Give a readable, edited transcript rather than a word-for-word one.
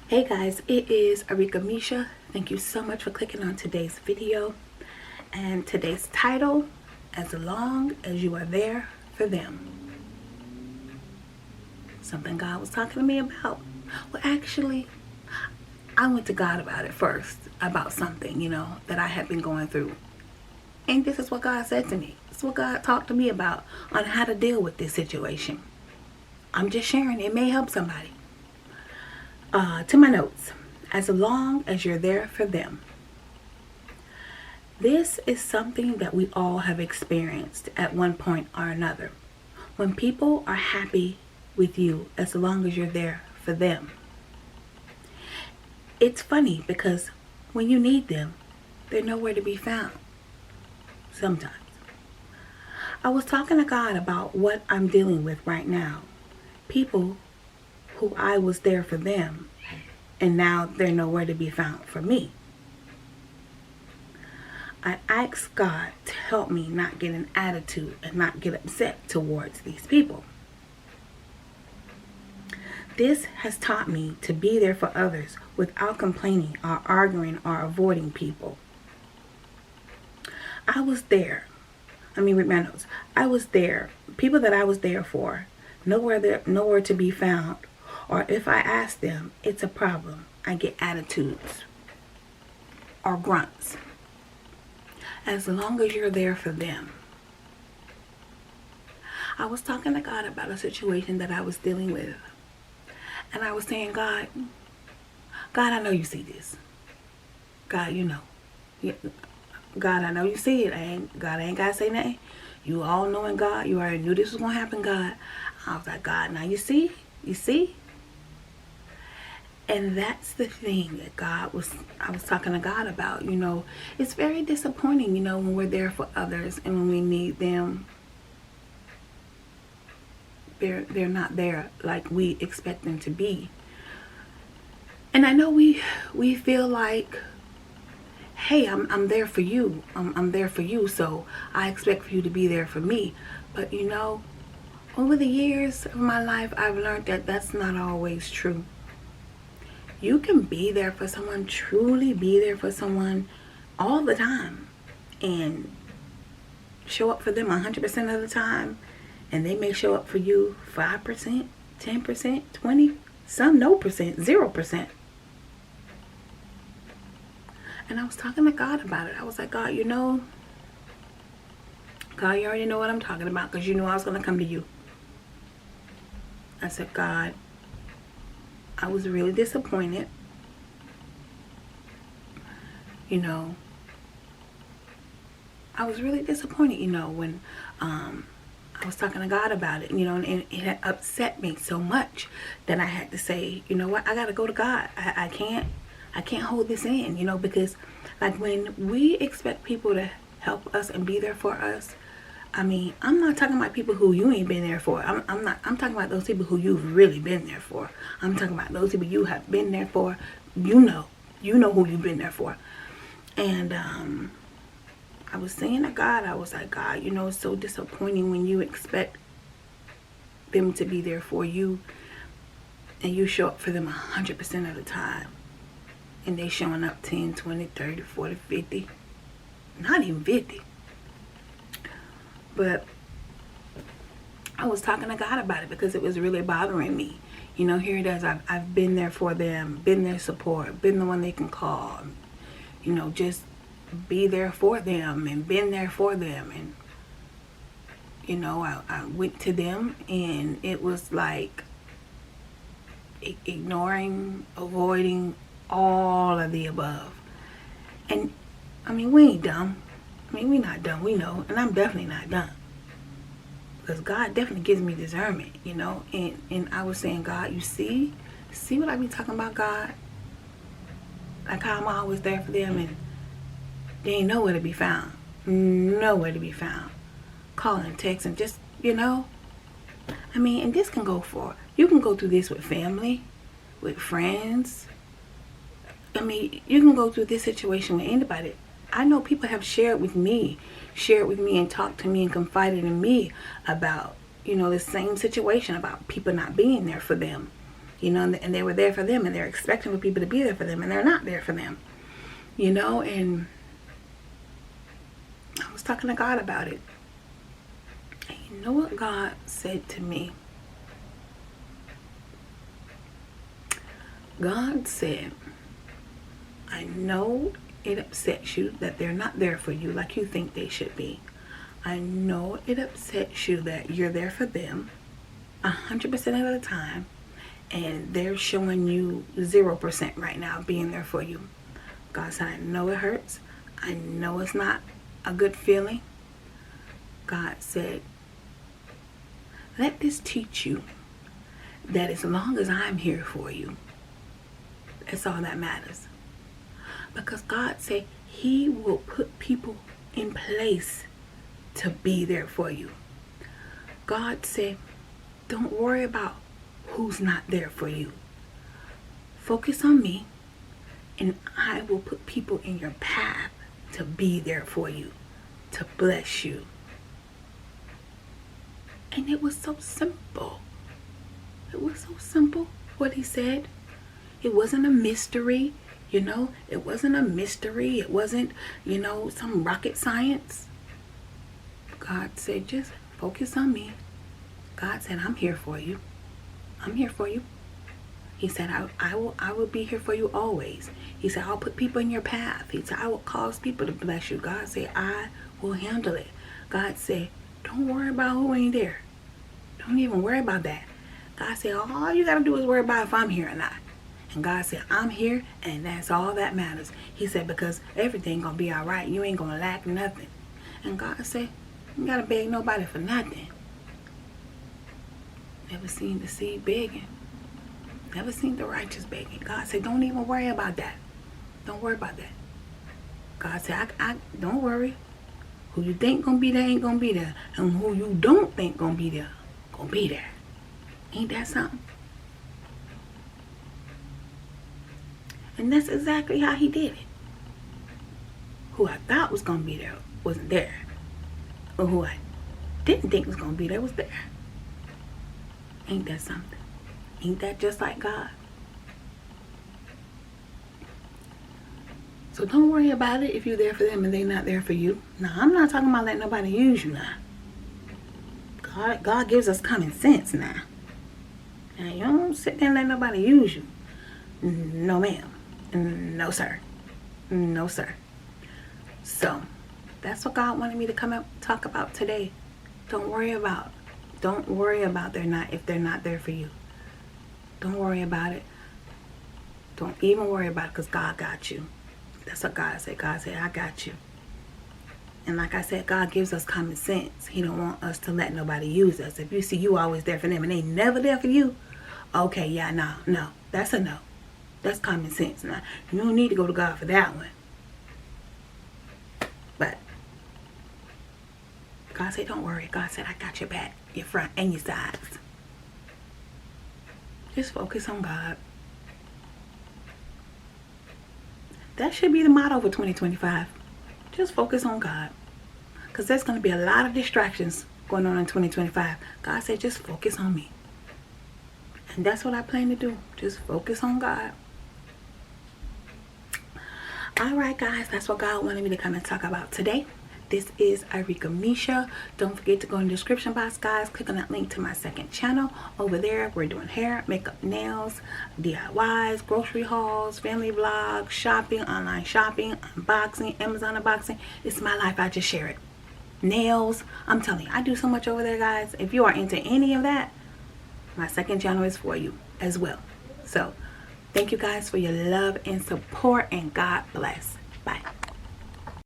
Hey guys, it is Arika Misha. Thank you so much for clicking on today's video and today's title, As Long as You Are There for Them. Something God was talking to me about. Well, actually, I went to God about it first, about something, that I had been going through. And this is what God said to me. This is what God talked to me about on how to deal with this situation. I'm just sharing. It may help somebody. To my notes. As long as you're there for them. This is something that we all have experienced at one point or another. When people are happy with you, as long as you're there for them. It's funny because when you need them, they're nowhere to be found. Sometimes. I was talking to God about what I'm dealing with right now. People who I was there for them, and now they're nowhere to be found for me. I asked God to help me not get an attitude and not get upset towards these people. This has taught me to be there for others without complaining or arguing or avoiding people. I was there. Read my notes. I was there. People that I was there for, nowhere to be found. Or if I ask them, it's a problem. I get attitudes or grunts. As long as you're there for them. I was talking to God about a situation that I was dealing with. And I was saying, God, I know you see this. God, you know. God, I know you see it. God ain't got to say nothing. You all knowing God. You already knew this was going to happen, God. I was like, God, now you see? You see? And that's the thing that I was talking to God about. It's very disappointing, when we're there for others and when we need them, they're not there like we expect them to be. And I know we feel like, hey, I'm there for you. I'm there for you, so I expect for you to be there for me. But over the years of my life, I've learned that that's not always true. You can be there for someone, truly be there for someone all the time and show up for them 100% of the time, and they may show up for you 5%, 10%, 20%, some no percent, 0%. And I was talking to God about it. I was like, God, God, you already know what I'm talking about because you knew I was going to come to you. I said, God, I was really disappointed. I was really disappointed, when I was talking to God about it, and it had upset me so much that I had to say, you know what, I got to go to God. I can't hold this in, because like when we expect people to help us and be there for us, I'm not talking about people who you ain't been there for. I'm talking about those people who you've really been there for. I'm talking about those people you have been there for. You know who you've been there for. And I was saying to God, I was like, God, it's so disappointing when you expect them to be there for you and you show up for them 100% of the time. And they showing up 10, 20, 30, 40, 50. Not even 50. But I was talking to God about it because it was really bothering me. Here it is. I've been there for them, been their support, been the one they can call. Just be there for them and been there for them. And, I went to them and it was like ignoring, avoiding all of the above. And, we ain't dumb. We not dumb, we know, and I'm definitely not dumb. Because God definitely gives me discernment, and I was saying, God, you see what I be talking about, God? Like how I'm always there for them and they ain't nowhere to be found. Nowhere to be found. Calling, texting, just, and this can you can go through this with family, with friends. You can go through this situation with anybody. I know people have shared with me and talked to me and confided in me about, the same situation, about people not being there for them. you know, and they were there for them, and they're expecting for people to be there for them, and they're not there for them, you know. And I was talking to God about it. And you know what God said to me? God said, I know it upsets you that they're not there for you like you think they should be. I know it upsets you that you're there for them 100% of the time, and they're showing you 0% right now being there for you. God said, I know it hurts. I know it's not a good feeling. God said, let this teach you that as long as I'm here for you, that's all that matters. Because God said he will put people in place to be there for you. God said, don't worry about who's not there for you. Focus on me, and I will put people in your path to be there for you, to bless you. And it was so simple. It was so simple what he said. It wasn't a mystery, you know. It wasn't a mystery. It wasn't, you know, some rocket science. God said, just focus on me. God said, I'm here for you. I'm here for you. He said, I will be here for you always. He said, I'll put people in your path. He said, I will cause people to bless you. God said, I will handle it. God said, don't worry about who ain't there. Don't even worry about that. God said, all you got to do is worry about if I'm here or not. And God said, I'm here, and that's all that matters. He said, because everything going to be all right. You ain't going to lack nothing. And God said, you got to beg nobody for nothing. Never seen the seed begging. Never seen the righteous begging. God said, don't even worry about that. Don't worry about that. God said, I don't worry. Who you think gonna be there ain't gonna be there. And who you don't think gonna be there, gonna be there. Ain't that something? And that's exactly how he did it. Who I thought was gonna be there wasn't there. Or who I didn't think was gonna be there was there. Ain't that something? Ain't that just like God? So don't worry about it if you're there for them and they're not there for you. Now, I'm not talking about letting nobody use you now. God gives us common sense now. Now, you don't sit there and let nobody use you. No, ma'am. No, sir. No, sir. So, that's what God wanted me to come up talk about today. Don't worry about if they're not there for you. Don't worry about it. Don't even worry about it, because God got you. That's what God said. God said, I got you. And like I said, God gives us common sense. He don't want us to let nobody use us. If you see you always there for them and they never there for you, okay, yeah, no. That's a no. That's common sense. Now, you don't need to go to God for that one. But God said, don't worry. God said, I got your back, your front, and your sides. Just focus on God. That should be the motto for 2025. Just focus on God. Because there's going to be a lot of distractions going on in 2025. God said, just focus on me. And that's what I plan to do. Just focus on God. Alright guys, that's what God wanted me to come and talk about today. This is Irika Misha. Don't forget to go in the description box, guys. Click on that link to my second channel. Over there, we're doing hair, makeup, nails, DIYs, grocery hauls, family vlogs, shopping, online shopping, unboxing, Amazon unboxing. It's my life. I just share it. Nails. I'm telling you, I do so much over there, guys. If you are into any of that, my second channel is for you as well. So, thank you guys for your love and support, and God bless. Bye.